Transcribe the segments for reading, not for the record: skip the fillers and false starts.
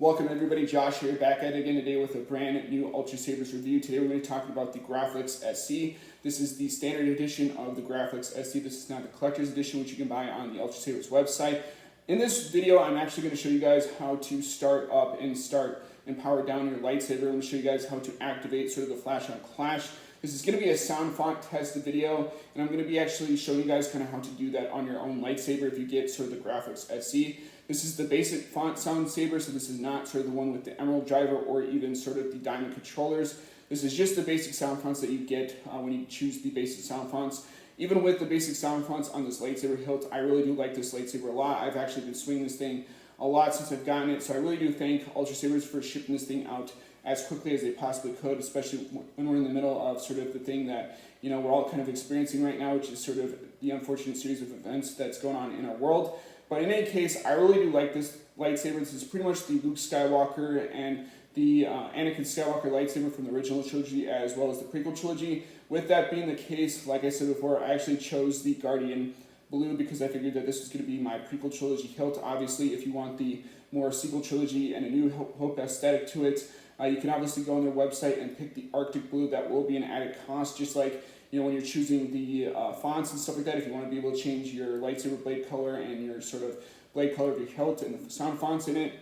Welcome everybody, Josh here, back at it again today with a brand new Ultrasabers review. Today we're going to be talking about the Graflex SC. This is the standard edition of the Graflex SC. This is not the collector's edition, which you can buy on the Ultrasabers website. In this video, I'm actually going to show you guys how to start up and power down your lightsaber. I'm going to show you guys how to activate sort of the flash on clash. This is going to be a sound font test video, and I'm going to be actually showing you guys kind of how to do that on your own lightsaber if you get sort of the Graflex SC. This is the basic font sound saber, so this is not sort of the one with the emerald driver or even sort of the diamond controllers. This is just the basic sound fonts that you get when you choose the basic sound fonts. Even with the basic sound fonts on this lightsaber hilt, I really do like this lightsaber a lot. I've actually been swinging this thing a lot since I've gotten it, so I really do thank Ultrasabers for shipping this thing out as quickly as they possibly could, especially when we're in the middle of sort of the thing that, you know, we're all kind of experiencing right now, which is sort of the unfortunate series of events that's going on in our world. But in any case, I really do like this lightsaber. This is pretty much the Luke Skywalker and the Anakin Skywalker lightsaber from the original trilogy as well as the prequel trilogy. With that being the case, like I said before, I actually chose the Guardian Blue because I figured that this was going to be my prequel trilogy hilt. Obviously, if you want the more sequel trilogy and a New Hope aesthetic to it, you can obviously go on their website and pick the Arctic Blue. That will be an added cost, just like, you know, when you're choosing the fonts and stuff like that. If you want to be able to change your lightsaber blade color and your sort of blade color of your hilt and the sound fonts in it,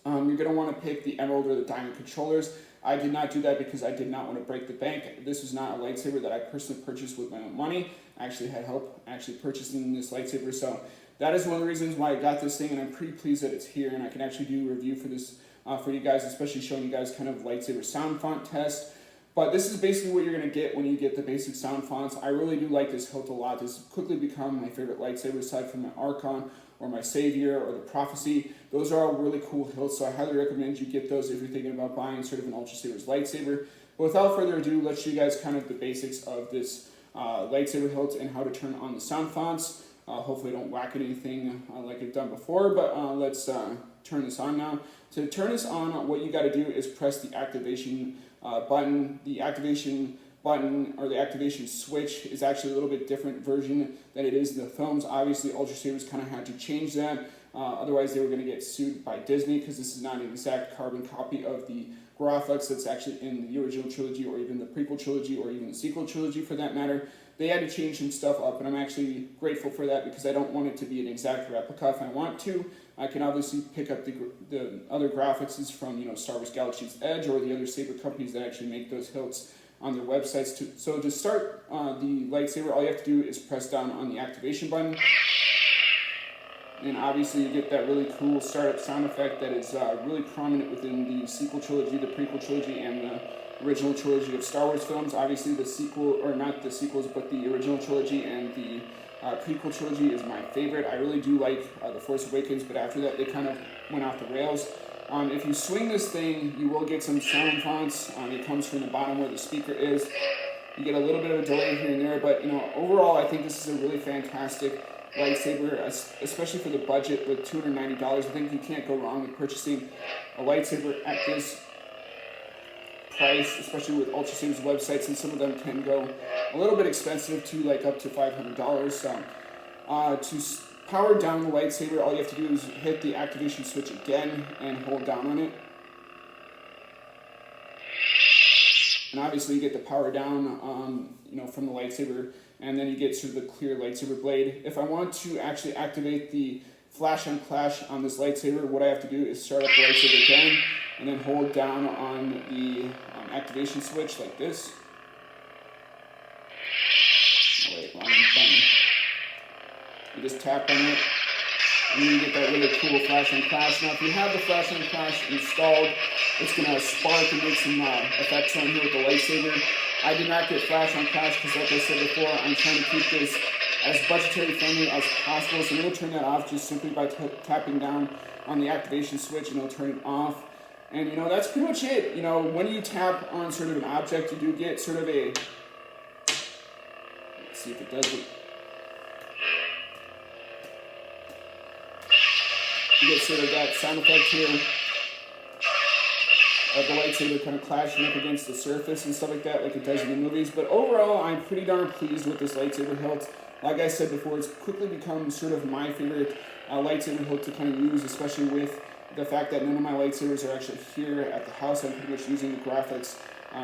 you're going to want to pick the emerald or the diamond controllers. I did not do that because I did not want to break the bank. This was not a lightsaber that I personally purchased with my own money. I actually had help actually purchasing this lightsaber, so that is one of the reasons why I got this thing, and I'm pretty pleased that it's here, and I can actually do a review for this for you guys, especially showing you guys kind of lightsaber sound font test. But this is basically what you're going to get when you get the basic sound fonts. I really do like this hilt a lot. This has quickly become my favorite lightsaber aside from my Archon or my Savior or the Prophecy. Those are all really cool hilts, so I highly recommend you get those if you're thinking about buying sort of an Ultrasabers lightsaber. But without further ado, let's show you guys kind of the basics of this lightsaber hilt and how to turn on the sound fonts. Hopefully I don't whack anything like I've done before, but let's turn this on now. To turn this on, what you got to do is press the activation button. The activation button or the activation switch is actually a little bit different version than it is in the films. Obviously, Ultrasabers kind of had to change that. Otherwise, they were going to get sued by Disney because this is not an exact carbon copy of the Graflex that's actually in the original trilogy or even the prequel trilogy or even the sequel trilogy for that matter. They had to change some stuff up, and I'm actually grateful for that because I don't want it to be an exact replica. If I want to, I can obviously pick up the other Graflexes from, you know, Star Wars Galaxy's Edge or the other saber companies that actually make those hilts on their websites too. So to start the lightsaber, all you have to do is press down on the activation button. And obviously you get that really cool startup sound effect that is really prominent within the sequel trilogy, the prequel trilogy, and the original trilogy of Star Wars films. Obviously the sequel, or not the sequels, but the original trilogy and the prequel trilogy is my favorite. I really do like The Force Awakens, but after that they kind of went off the rails. If you swing this thing, you will get some sound fonts. It comes from the bottom where the speaker is. You get a little bit of a delay here and there, but, you know, overall I think this is a really fantastic lightsaber, especially for the budget with $290. I think you can't go wrong with purchasing a lightsaber at this price, especially with Ultrasabers websites, and some of them can go a little bit expensive to like up to $500. So to power down the lightsaber, all you have to do is hit the activation switch again and hold down on it. And obviously you get the power down you know, from the lightsaber, and then you get sort of the clear lightsaber blade. If I want to actually activate the flash on clash on this lightsaber, what I have to do is start up the lightsaber again and then hold down on the activation switch like this. Oh, wait, wrong button. You just tap on it, and then you get that really cool flash on clash. Now, if you have the flash on clash installed, it's going to spark and make some effects on here with the lightsaber. I did not get flash on clash because, like I said before, I'm trying to keep this as budgetary friendly as possible. So I'm going to turn that off just simply by tapping down on the activation switch, and it'll turn it off. And, you know, that's pretty much it. You know, when you tap on sort of an object, you do get sort of a, let's see if it does it. You get sort of that sound effect here of the lightsaber kind of clashing up against the surface and stuff like that, like it does in the movies. But overall, I'm pretty darn pleased with this lightsaber hilt. Like I said before, it's quickly become sort of my favorite lightsaber hilt to kind of use, especially with the fact that none of my lightsabers are actually here at the house. I'm pretty much using the Graflex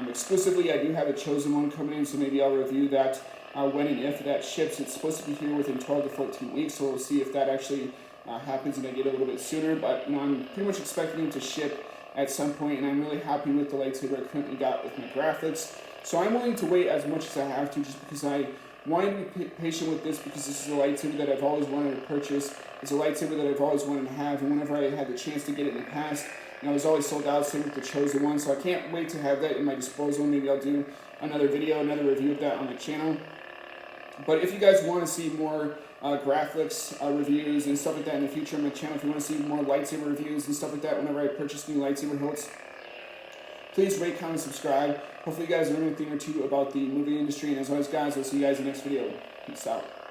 exclusively. I do have a chosen one coming in, so maybe I'll review that when and if that ships. It's supposed to be here within 12 to 14 weeks, so we'll see if that actually happens and I get it a little bit sooner. But I'm pretty much expecting them to ship at some point, and I'm really happy with the lightsaber I currently got with my Graflex. So I'm willing to wait as much as I have to, just because I wanted to be patient with this, because this is a lightsaber that I've always wanted to purchase. It's a lightsaber that I've always wanted to have, and whenever I had the chance to get it in the past, I was always sold out, same with the chosen one. So I can't wait to have that in my disposal. Maybe I'll do another video, another review of that on my channel. But if you guys want to see more Graflex reviews and stuff like that in the future on my channel, if you want to see more lightsaber reviews and stuff like that whenever I purchase new lightsaber hilts, please rate, comment, subscribe. Hopefully you guys learn a thing or two about the movie industry. And as always, guys, I'll see you guys in the next video. Peace out.